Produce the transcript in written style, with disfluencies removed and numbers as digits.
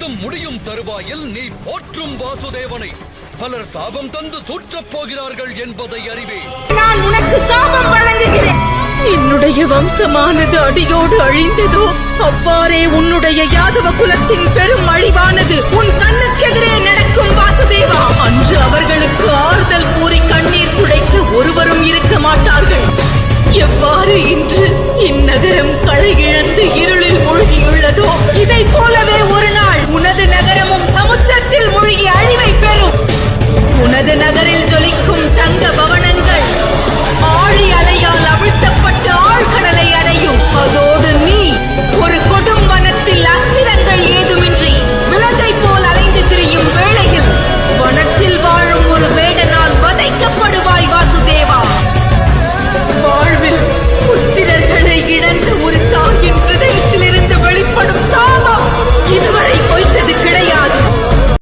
யுத்தம் முடியும் தருவாயில் நீ போற்றும் வாசுதேவனை பலர் சாபம் தந்து தூற்றப் போகிறார்கள் என்பதை அறிவே. நான் உனக்கு சாபம் வழங்குகிறேன். என்னுடைய வம்சமானது அடியோடு அழிந்ததோ அவ்வாறே உன்னுடைய யாதவ குலத்தின் பெரும் அழிவானது உன் கண்ணுக்கெதிரே நடக்கும் வாசுதேவா. அன்று அவர்களுக்கு ஆறுதல் கூறி கண்ணீர் துடைத்து ஒருவரும் இருக்க மாட்டார்கள். எவ்வாறு இன்று இந்நகரம் களை இழந்து இருளில் மூழ்கியுள்ளதோ இதை போலவே